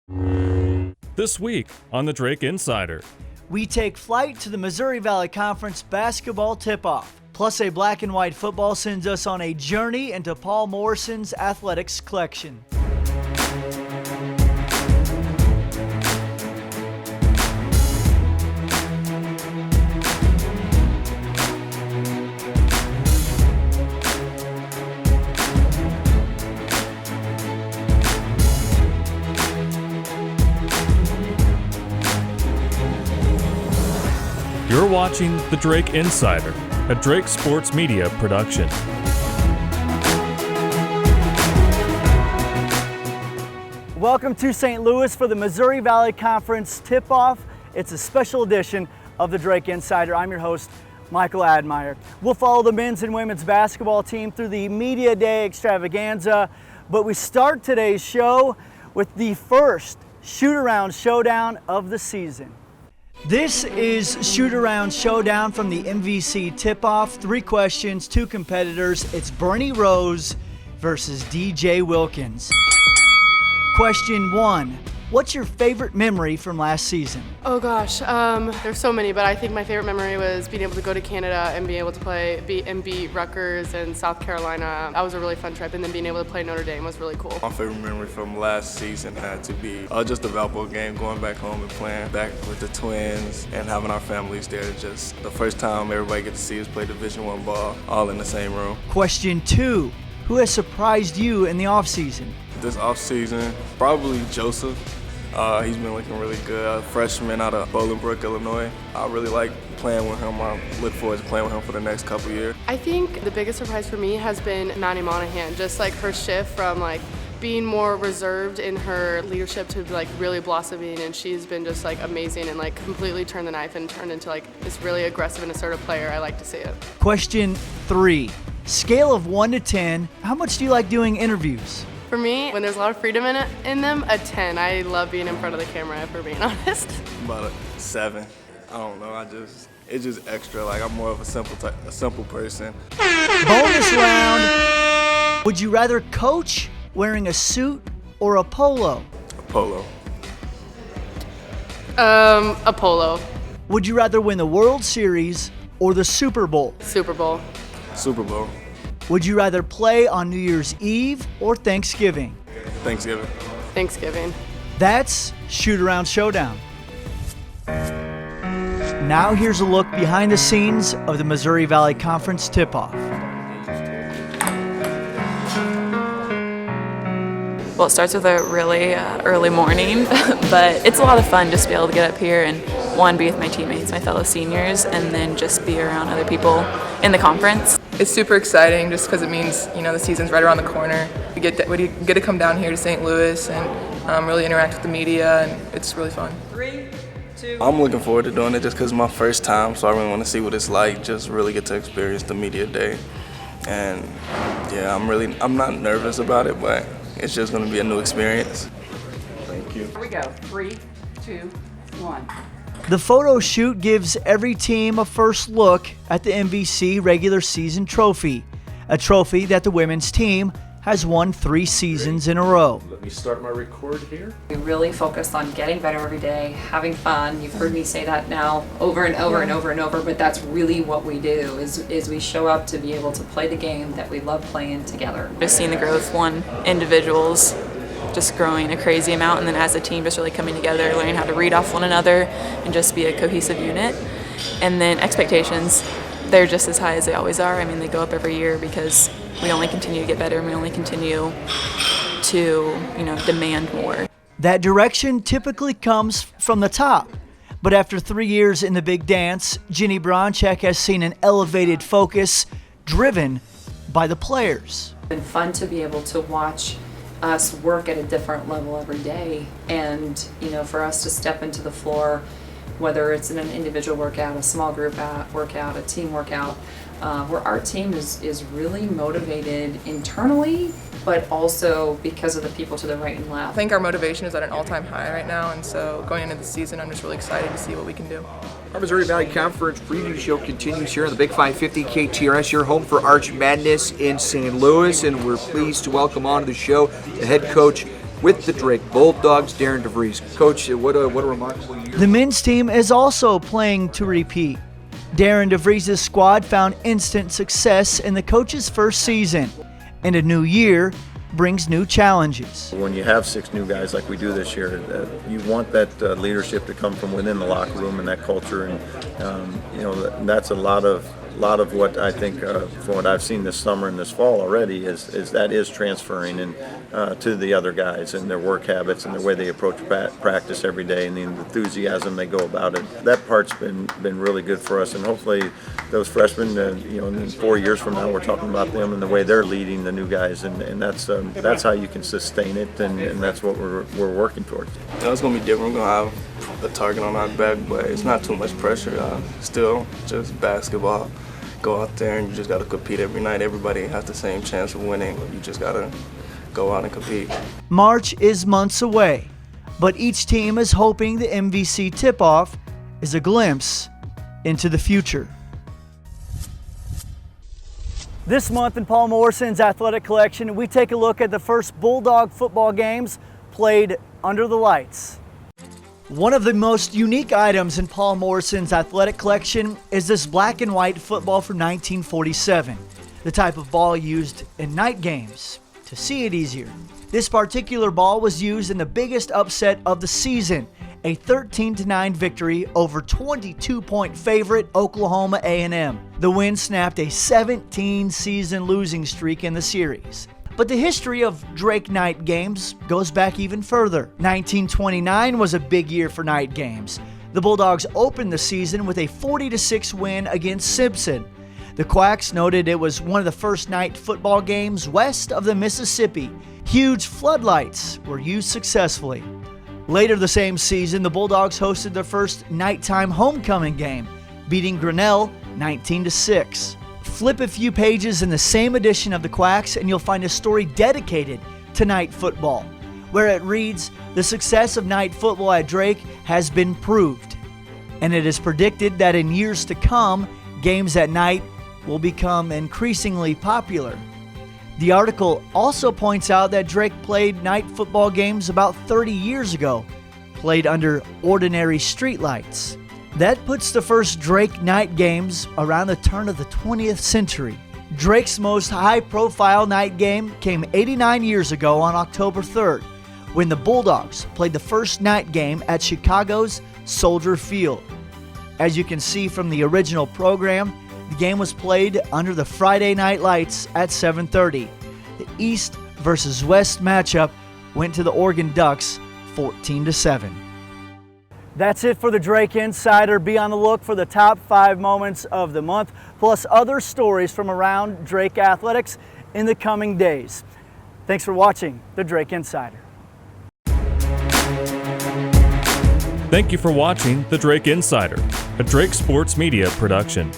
This week on the Drake Insider. We take flight to the Missouri Valley Conference basketball tip-off. Plus, a black and white football sends us on a journey into Paul Morrison's athletics collection. You're watching The Drake Insider, a Drake Sports Media production. Welcome to St. Louis for the Missouri Valley Conference tip-off. It's a special edition of the Drake Insider. I'm your host, Michael Admire. We'll follow the men's and women's basketball team through the Media Day extravaganza, but we start today's show with the first Shoot-Around Showdown of the season. This is Shoot-Around Showdown from the MVC tip-off. 3 questions, 2 competitors. It's Bernie Rose versus DJ Wilkins. Question 1. What's your favorite memory from last season? Oh gosh, there's so many, but I think my favorite memory was being able to go to Canada and be able to beat Rutgers and South Carolina. That was a really fun trip, and then being able to play Notre Dame was really cool. My favorite memory from last season had to be just the Valpo game, going back home and playing back with the Twins and having our families there. Just the first time everybody get to see us play Division I ball, all in the same room. Question 2. Who has surprised you in the offseason? This offseason, probably Joseph. He's been looking really good. Freshman out of Bolingbrook, Illinois. I really like playing with him. I look forward to playing with him for the next couple years. I think the biggest surprise for me has been Maddie Monahan. Just like her shift from being more reserved in her leadership to really blossoming, and she's been just amazing and completely turned the knife and turned into this really aggressive and assertive player. I like to see it. Question 3. Scale of 1 to 10, how much do you like doing interviews? For me, when there's a lot of freedom in them, a 10. I love being in front of the camera, if we're being honest. About a 7. I don't know. It's just extra. I'm more of a simple person. Bonus round. Would you rather coach wearing a suit or a polo? A polo. A polo. Would you rather win the World Series or the Super Bowl? Super Bowl. Super Bowl. Would you rather play on New Year's Eve or Thanksgiving? Thanksgiving. Thanksgiving. That's Shoot-Around Showdown. Now here's a look behind the scenes of the Missouri Valley Conference tip-off. Well, it starts with a really early morning, but it's a lot of fun just to be able to get up here and, be with my teammates, my fellow seniors, and then just be around other people in the conference. It's super exciting just because it means, the season's right around the corner. We get to come down here to St. Louis and really interact with the media, and it's really fun. 3, 2. I'm looking forward to doing it just because it's my first time, so I really want to see what it's like, just really get to experience the media day. And yeah, I'm not nervous about it, but it's just going to be a new experience. Thank you. Here we go. 3, 2, 1. The photo shoot gives every team a first look at the MVC regular season trophy, a trophy that the women's team has won 3 seasons in a row. Let me start my record here. We really focus on getting better every day, having fun. You've heard me say that now over and over and over and over, but that's really what we do, is we show up to be able to play the game that we love playing together. Just seeing the growth, individuals just growing a crazy amount, and then as a team just really coming together, learning how to read off one another and just be a cohesive unit. And then expectations, they're just as high as they always are. They go up every year because we only continue to get better and we only continue to, demand more. That direction typically comes from the top. But after 3 years in the big dance, Jenny Bronchek has seen an elevated focus driven by the players. It's been fun to be able to watch us work at a different level every day, and for us to step into the floor, whether it's in an individual workout, a small group workout, a team workout, where our team is really motivated internally, but also because of the people to the right and left. I think our motivation is at an all-time high right now, and so going into the season, I'm just really excited to see what we can do. Our Missouri Valley Conference preview show continues here on the Big 550 KTRS, your home for Arch Madness in St. Louis, and we're pleased to welcome onto the show the head coach, with the Drake Bulldogs. Darren DeVries. Coach, what a remarkable year. The men's team is also playing to repeat. Darren DeVries' squad found instant success in the coach's first season, and a new year brings new challenges. When you have 6 new guys like we do this year, you want that leadership to come from within the locker room and that culture, and that's a lot of what I think from what I've seen this summer and this fall already is that is transferring and to the other guys and their work habits and the way they approach practice every day and the enthusiasm they go about it. That part's been really good for us, and hopefully those freshmen, in 4 years from now, we're talking about them and the way they're leading the new guys, and that's how you can sustain it, and that's what we're working towards. It's gonna be different. We're gonna have a target on our back, but it's not too much pressure. Still, just basketball. Go out there and you just gotta compete every night. Everybody has the same chance of winning. You just gotta go out and compete. March is months away, but each team is hoping the MVC tip-off is a glimpse into the future. This month in Paul Morrison's athletic collection, we take a look at the first Bulldog football games played under the lights. One of the most unique items in Paul Morrison's athletic collection is this black and white football from 1947, the type of ball used in night games to see it easier. This particular ball was used in the biggest upset of the season, a 13-9 victory over 22-point favorite Oklahoma A&M. The win snapped a 17-season losing streak in the series. But the history of Drake night games goes back even further. 1929 was a big year for night games. The Bulldogs opened the season with a 40-6 win against Simpson. The Quacks noted it was one of the first night football games west of the Mississippi. Huge floodlights were used successfully. Later the same season, the Bulldogs hosted their first nighttime homecoming game, beating Grinnell 19-6. Flip a few pages in the same edition of the Quacks and you'll find a story dedicated to night football, where it reads, "The success of night football at Drake has been proved, and it is predicted that in years to come, games at night will become increasingly popular." The article also points out that Drake played night football games about 30 years ago, played under ordinary streetlights. That puts the first Drake night games around the turn of the 20th century. Drake's most high-profile night game came 89 years ago on October 3rd, when the Bulldogs played the first night game at Chicago's Soldier Field. As you can see from the original program, the game was played under the Friday night lights at 7:30. The East versus West matchup went to the Oregon Ducks 14-7. That's it for the Drake Insider. Be on the look for the top 5 moments of the month, plus other stories from around Drake athletics in the coming days. Thanks for watching the Drake Insider. Thank you for watching the Drake Insider, a Drake Sports Media production.